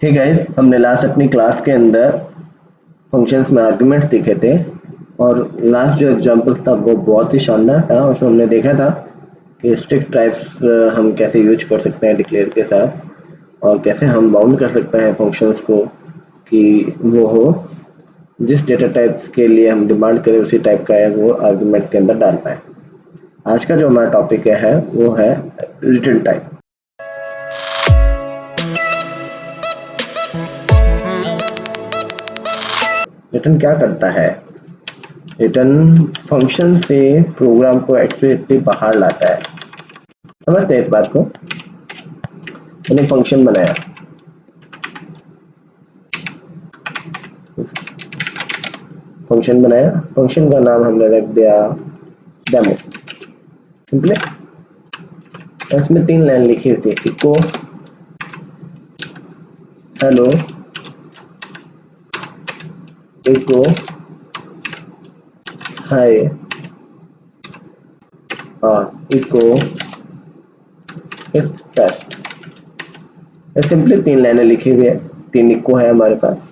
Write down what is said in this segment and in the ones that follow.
Hey guys, हमने last अपनी class के अंदर फंक्शंस में आर्गुमेंट्स देखे थे और लास्ट जो एग्जांपल्स था वो बहुत ही शानदार था। उसमें हमने देखा था कि स्ट्रिक्ट टाइप्स हम कैसे यूज कर सकते हैं डिक्लेयर के साथ और कैसे हम बाउंड कर सकते हैं फंक्शंस को कि वो हो जिस डेटा टाइप्स के लिए हम डिमांड करें उसी टाइप का है वो आर्गुमेंट के अंदर डाल पाए। आज का जो हमारा टॉपिक है वो है रिटर्न टाइप। रिटर्न क्या करता है? रिटर्न फंक्शन से प्रोग्राम को एक्सप्लिसिटली बाहर लाता है। समझते हैं इस बात को। मैंने फंक्शन बनाया, फंक्शन का नाम हमने रख दिया डेमो। सिंपली इसमें 3 लाइन लिखी हुई थी, इको हेलो, इको हाय और इको इट्स टेस्ट। सिंपली 3 लाइनें लिखी हुई है, 3 इको है हमारे पास।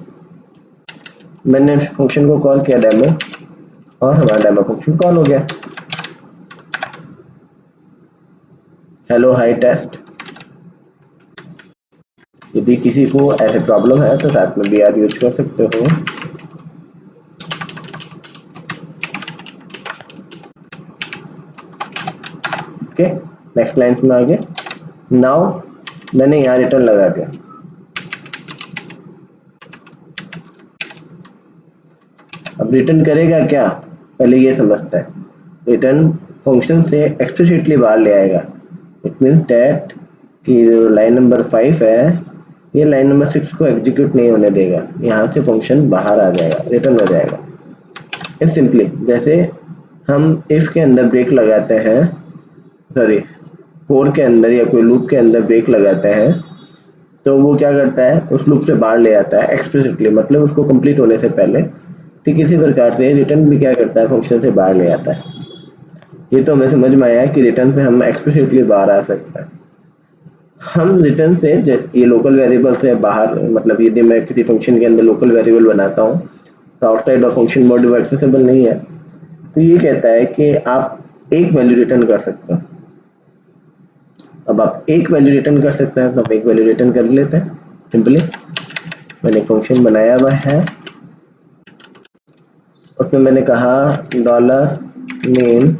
मैंने फंक्शन को कॉल किया डेमो और हमारा डेमो फंक्शन कॉल हो गया। Hello hi test. यदि किसी को ऐसे प्रॉब्लम है तो साथ में br यूज कर सकते हो। ओके, नेक्स्ट लाइन में आगे नाउ मैंने यहाँ रिटर्न लगा दिया। अब रिटर्न करेगा क्या, पहले ये समझते हैं। रिटर्न फंक्शन से एक्सप्लिसिटली बाहर ले आएगा। इट मीन्स दैट कि जो लाइन नंबर 5 है ये लाइन नंबर 6 को एग्जीक्यूट नहीं होने देगा, यहाँ से फंक्शन बाहर आ जाएगा, रिटर्न हो जाएगा। इट्स सिंपली जैसे हम इफ के अंदर ब्रेक लगाते हैं, सॉरी फोर के अंदर या कोई लूप के अंदर ब्रेक लगाते हैं तो वो क्या करता है, उस लूप से बाहर ले आता है एक्सप्लिसिटली, मतलब उसको कंप्लीट होने से पहले। ठीक इसी प्रकार से रिटर्न भी क्या करता है, फंक्शन से बाहर ले आता है। ये तो हमें समझ में आया कि रिटर्न से हम एक्सप्लिसिटली बाहर आ सकते हैं। हम रिटर्न से ये लोकल वेरिएबल से बाहर, मतलब यदि मैं किसी फंक्शन के अंदर लोकल वेरिएबल बनाता हूँ तो आउटसाइड ऑफ फंक्शन मोड वो एक्सेसिबल नहीं है। तो ये कहता है कि आप एक वैल्यू रिटर्न कर सकते हो। अब आप एक वैल्यू रिटर्न कर सकते हैं तो हम एक वैल्यू रिटर्न कर लेते हैं। सिंपली मैंने फंक्शन बनाया हुआ है, उसमें मैंने कहा dollar name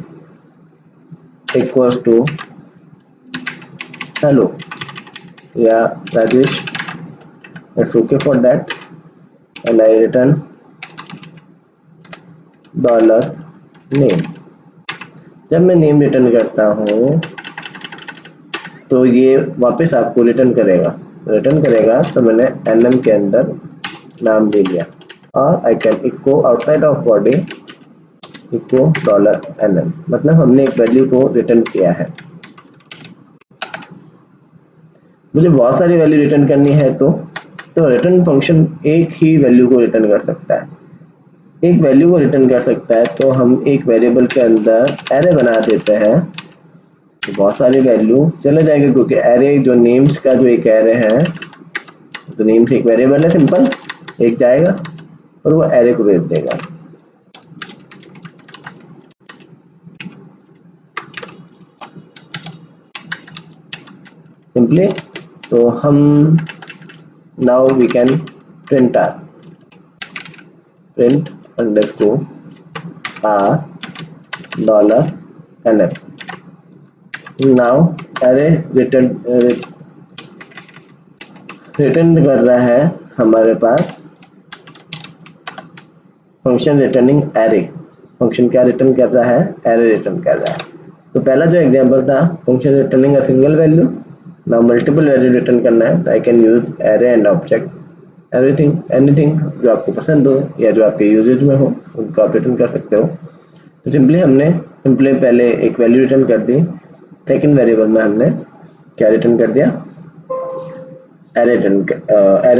equals to hello या Rajesh, it's okay for that, and I return dollar name. जब मैं नेम रिटर्न करता हूँ तो ये वापस आपको रिटर्न करेगा तो मैंने nm के अंदर नाम दे दिया और I can echo outside of body echo dollar nm, मतलब हमने एक वैल्यू को रिटर्न किया है। मुझे बहुत सारी वैल्यू रिटर्न करनी है तो रिटर्न फंक्शन एक ही वैल्यू को रिटर्न कर सकता है, एक वैल्यू को रिटर्न कर सकता है। तो हम एक वेरिएबल के अंदर एरे बना देते हैं तो बहुत सारी वैल्यू चले जाएंगे, क्योंकि एरे जो नेम्स का जो एक एरे है, तो नेम्स एक वेरिएबल है, सिंपल एक जाएगा और वो एरे को भेज देगा। सिंपली तो हम now we can print underscore dollar nf। Now array return कर रहा है हमारे पास फंक्शन रिटर्निंग एरे। फंक्शन क्या रिटर्न कर रहा है, एरे रिटर्न कर रहा है। तो पहला जो एग्जांपल था function returning a single value, now multiple value return करना है तो I can use array and object everything anything जो आपको पसंद हो या जो आपके यूजेज में हो उनको आप रिटर्न कर सकते हो। तो सिंपली पहले एक वैल्यू रिटर्न कर दी, सेकंड वेरिएबल में हमने क्या रिटर्न कर दिया, एरे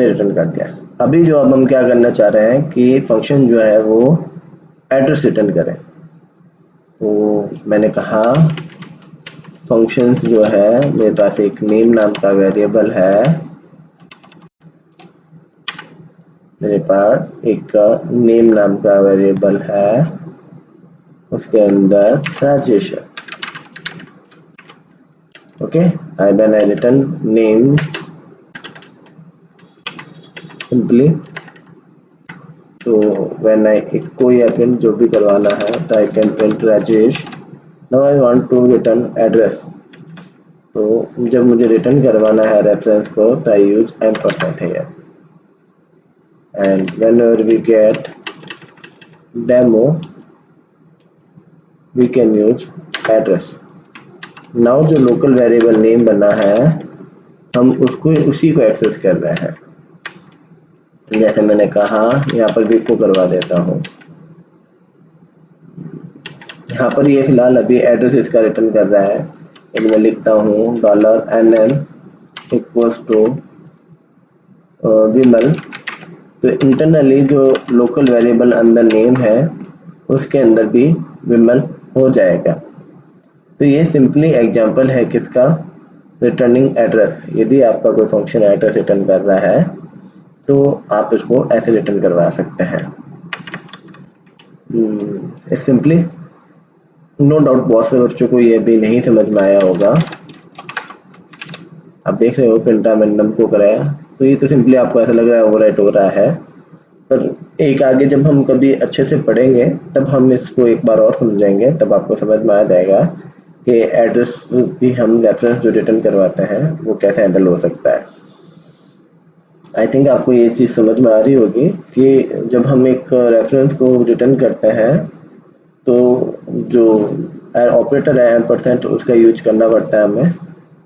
रिटर्न कर दिया। अभी जो अब हम क्या करना चाह रहे हैं कि फंक्शन जो है वो एड्रेस रिटर्न करें। तो मैंने कहा फंक्शंस जो है मेरे पास एक नेम नाम का वेरिएबल है, मेरे पास एक नेम नाम का वेरिएबल है, उसके अंदर राजेश है। Okay, when I return name simply, तो व्हेन आई कोई प्रिंट जो भी करवाना है तो I can print Rajesh. Now I want to return address, तो जब मुझे रिटर्न करवाना है रेफरेंस को तो I use ampersand here, and whenever we get demo we can use address. Now जो लोकल वेरिएबल नेम बना है हम उसको उसी को एक्सेस कर रहे हैं। जैसे मैंने कहा यहाँ पर भी को करवा देता हूँ। यहाँ पर ये फिलहाल अभी एड्रेस इसका रिटर्न कर रहा है, तो मैं लिखता हूँ $NN इक्वल्स टू विमल। तो इंटरनली जो लोकल वेरिएबल अंदर नेम है उसके अंदर भी विमल हो जाएगा। तो ये सिंपली एग्जांपल है किसका, रिटर्निंग एड्रेस। यदि आपका कोई फंक्शन एड्रेस रिटर्न कर रहा है तो आप इसको ऐसे रिटर्न करवा सकते हैं। सिंपली नो डाउट बहुत से बच्चों को ये भी नहीं समझ में आया होगा। आप देख रहे हो पेंटामेंडम को कराया, तो ये तो सिंपली आपको ऐसा लग रहा है ओवरराइट हो रहा है, पर एक आगे जब हम कभी अच्छे से पढ़ेंगे तब हम इसको एक बार और समझेंगे, तब आपको समझ में आ जाएगा कि एड्रेस भी हम रेफरेंस जो रिटर्न करवाते हैं वो कैसे हैंडल हो सकता है। आई थिंक आपको ये चीज़ समझ में आ रही होगी कि जब हम एक रेफरेंस को रिटर्न करते हैं तो जो ऑपरेटर है एम्परसेंड उसका यूज करना पड़ता है हमें,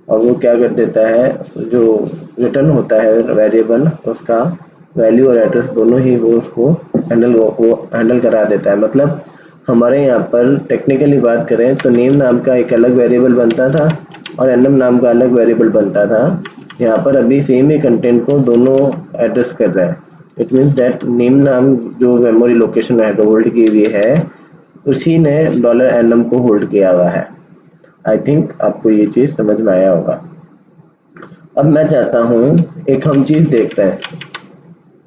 और वो क्या कर देता है, जो रिटर्न होता है वेरिएबल उसका वैल्यू और एड्रेस दोनों ही वो उसको हैंडल करा देता है। मतलब हमारे यहाँ पर टेक्निकली बात करें तो नेम नाम का एक अलग वेरिएबल बनता था और एनएम नाम का अलग वेरिएबल बनता था। यहाँ पर अभी सेम ही कंटेंट को दोनों एड्रेस कर रहा है। इट मीन्स दैट नेम नाम जो मेमोरी लोकेशन है होल्ड की हुई है उसी ने $NM को होल्ड किया हुआ है। आई थिंक आपको ये चीज़ समझ में आया होगा। अब मैं चाहता हूँ एक हम चीज़ देखते हैं।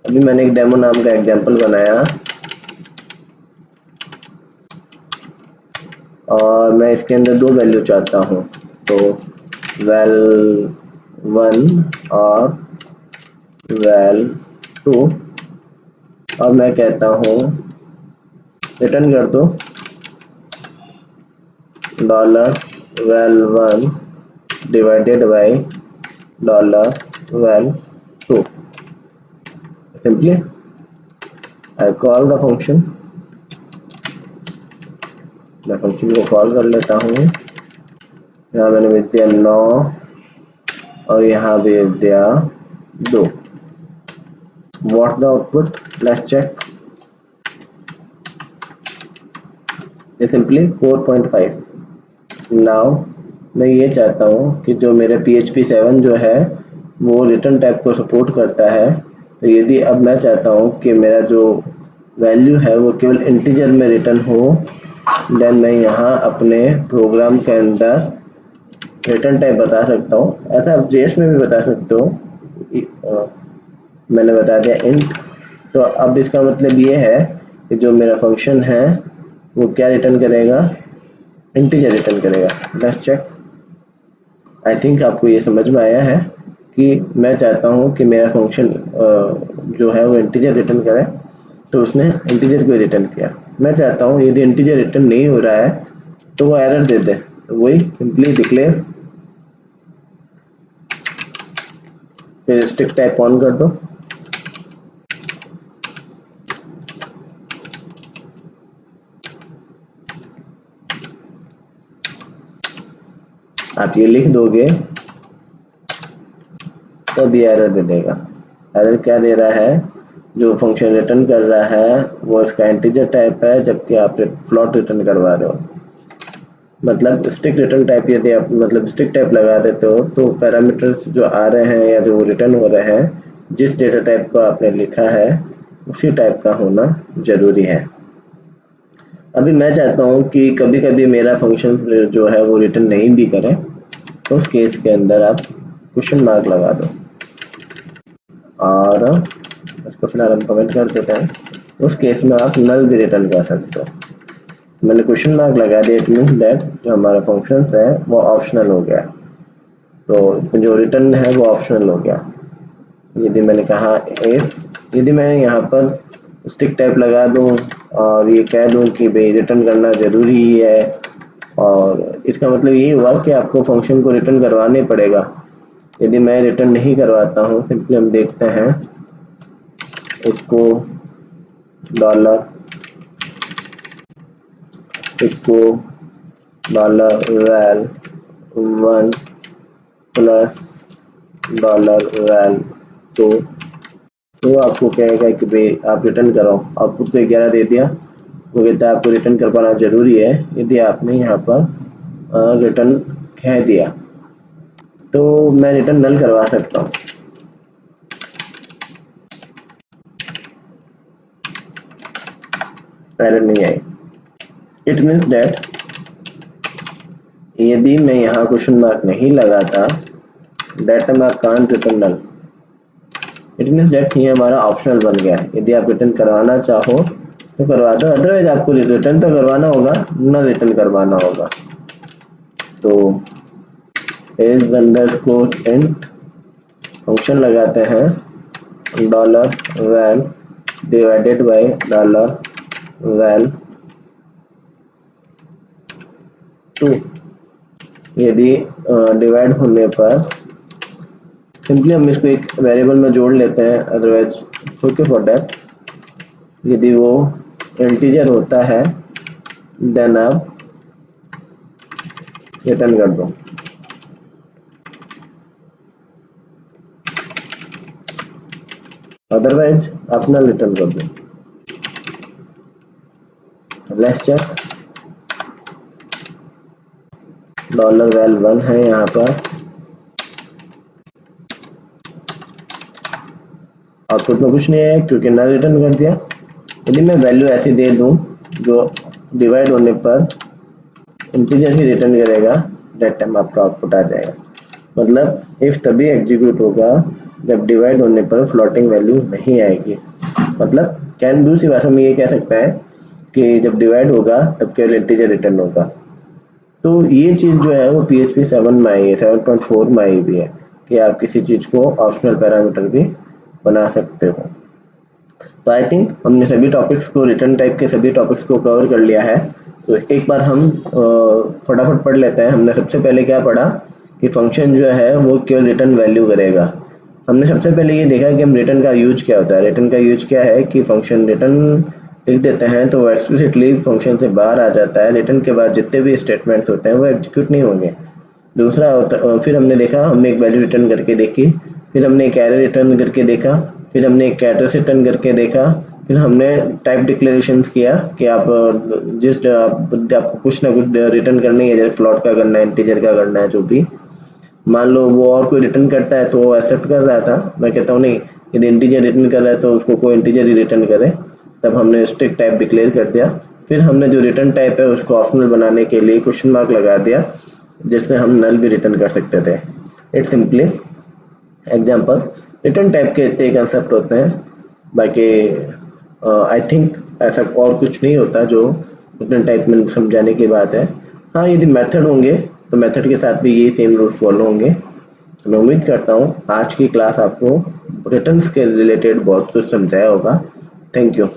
अभी मैंने एक डेमो नाम का एग्जांपल बनाया और मैं इसके अंदर दो वैल्यू चाहता हूँ, तो val1 और val2, और मैं कहता हूँ रिटर्न कर दो $val1 divided by $val2। Simply I call the function, मैं फंक्शन को कॉल कर लेता हूँ। यहाँ मैंने भेज दिया 9 और यहाँ भेज दिया 2। What's the output, let's check. ये सिंपली 4.5। नाउ मैं ये चाहता हूँ कि जो मेरे PHP 7 जो है वो रिटर्न टाइप को सपोर्ट करता है, तो यदि अब मैं चाहता हूँ कि मेरा जो वैल्यू है वो केवल इंटीजर में रिटर्न हो, देन मैं यहाँ अपने प्रोग्राम के अंदर रिटर्न टाइप बता सकता हूँ। ऐसा आप JS में भी बता सकते हो, मैंने बता दिया इंट। तो अब इसका मतलब ये है कि जो मेरा फंक्शन है वो क्या रिटर्न करेगा, इंटीजर रिटर्न करेगा। Let's check. आई थिंक आपको ये समझ में आया है कि मैं चाहता हूँ कि मेरा फंक्शन जो है वो इंटीजर रिटर्न करे, तो उसने इंटीजर को रिटर्न किया। मैं चाहता हूँ यदि इंटीजर रिटर्न नहीं हो रहा है तो वो एरर दे दे, तो वही सिंपली डिक्लेयर, फिर स्ट्रिक्ट टाइप ऑन कर दो। आप ये लिख दोगे तब ये एरर दे देगा। एरर क्या दे रहा है, जो फंक्शन रिटर्न कर रहा है वो इसका इंटीजर टाइप है जबकि आप फ्लोट रिटर्न करवा रहे हो। मतलब स्ट्रिक्ट रिटर्न टाइप यदि आप मतलब स्ट्रिक्ट टाइप लगा देते हो तो पैरामीटर्स जो आ रहे हैं या जो रिटर्न हो रहे हैं जिस डेटा टाइप को आपने लिखा है उसी टाइप का होना जरूरी है। अभी मैं चाहता हूँ कि कभी कभी मेरा फंक्शन जो है वो रिटर्न नहीं भी करे, तो उस केस के अंदर आप क्वेश्चन मार्क लगा दो और इसको फिलहाल हम कमेंट कर देते हैं। उस केस में आप नल भी रिटर्न कर सकते हो। मैंने क्वेश्चन मार्क लगा दिया, इट मीन्स दैट जो हमारा फंक्शंस है वो ऑप्शनल हो गया, तो जो रिटर्न है वो ऑप्शनल हो गया। यदि मैंने कहा इफ, यदि मैं यहाँ पर स्टिक टाइप लगा दूँ और ये कह दूँ कि भाई रिटर्न करना ज़रूरी ही है, और इसका मतलब ये हुआ कि आपको फंक्शन को रिटर्न करवाना ही पड़ेगा। यदि मैं रिटर्न नहीं करवाता हूँ, सिंपली हम देखते हैं इसको डॉलर $val 1 प्लस $val 2, तो आपको कहेगा कि भाई आप रिटर्न करो। आउटपुट को 11 दे दिया, वो कहता है आपको रिटर्न कर पाना ज़रूरी है। यदि आपने यहाँ पर रिटर्न कह दिया तो मैं रिटर्न नल करवा सकता हूँ। एरर नहीं आई। इट मीन्स डैट यदि मैं यहाँ क्वेश्चन मार्क नहीं लगाता, data mark can't return null, it means that ये हमारा ऑप्शनल बन गया है। यदि आप रिटर्न करवाना चाहो तो करवा दो, अदरवाइज आपको रिटर्न तो करवाना होगा, न रिटर्न करवाना होगा। तो इज अंडरस्कोर इंट फंक्शन लगाते हैं $val डिवाइडेड बाय $val 2। यदि डिवाइड होने पर सिंपली हम इसको एक वेरिएबल में जोड़ लेते हैं, अदरवाइज ओके फॉर दैट। यदि वो इंटीजर होता है देन आप रिटर्न कर दो। अदरवाइज आप ना रिटर्न कर दो। लेट्स चेक, $val 1 है यहाँ पर, आउटपुट में कुछ नहीं है क्योंकि ना रिटर्न कर दिया। यदि मैं वैल्यू ऐसी दे दूँ जो डिवाइड होने पर इंटीजर ही रिटर्न करेगा, दैट टाइम आपका आउटपुट आ जाएगा। मतलब इफ तभी एग्जीक्यूट होगा जब डिवाइड होने पर फ्लोटिंग वैल्यू नहीं आएगी। मतलब कैन दूसरी भाषा में ये कह सकता है कि जब डिवाइड होगा तब केवल इंटीजर रिटर्न होगा। तो ये चीज़ जो है वो PHP 7 में आई है, 7.4 में आई भी है कि आप किसी चीज़ को ऑप्शनल पैरामीटर भी बना सकते हो। तो आई थिंक हमने सभी टॉपिक्स को, रिटर्न टाइप के सभी टॉपिक्स को कवर कर लिया है। तो एक बार हम फटाफट पढ़ लेते हैं। हमने सबसे पहले क्या पढ़ा कि फंक्शन जो है वो केवल रिटर्न वैल्यू करेगा। हमने सबसे पहले ये देखा कि हम रिटर्न का यूज क्या होता है। रिटर्न का यूज क्या है कि फंक्शन रिटर्न लिख देते हैं तो वो एक्सप्लिसिटली फंक्शन से बाहर आ जाता है। रिटर्न के बाद जितने भी स्टेटमेंट्स होते हैं वो एग्जीक्यूट नहीं होंगे। दूसरा होता, फिर हमने देखा, हमने एक वैल्यू रिटर्न करके देखी, फिर हमने एक एरर रिटर्न करके देखा, फिर हमने एक एड्रेस रिटर्न करके देखा, फिर हमने टाइप डिक्लेरेशंस किया कि आप आपको कुछ ना कुछ रिटर्न करनी है, जैसे फ्लोट का करना है, इंटीजर का करना है, जो भी। मान लो वो और कोई रिटर्न करता है तो वो एक्सेप्ट कर रहा था, मैं कहता हूँ नहीं, यदि इंटीजर रिटर्न कर रहा है तो उसको कोई इंटीजर ही रिटर्न करे। तब हमने स्ट्रिक्ट टाइप डिक्लेयर कर दिया। फिर हमने जो रिटर्न टाइप है उसको ऑप्शनल बनाने के लिए क्वेश्चन मार्क लगा दिया, जिससे हम नल भी रिटर्न कर सकते थे। It simply example. Return type के इतने कंसेप्ट होते हैं, बाकी आई थिंक ऐसा और कुछ नहीं होता जो रिटर्न टाइप में समझाने की बात है। हाँ, यदि मेथड होंगे तो मेथड के साथ भी ये सेम रूल फॉलो होंगे। तो मैं उम्मीद करता हूँ आज की क्लास आपको रिटर्न्स के रिलेटेड बहुत कुछ समझाया होगा। Thank you.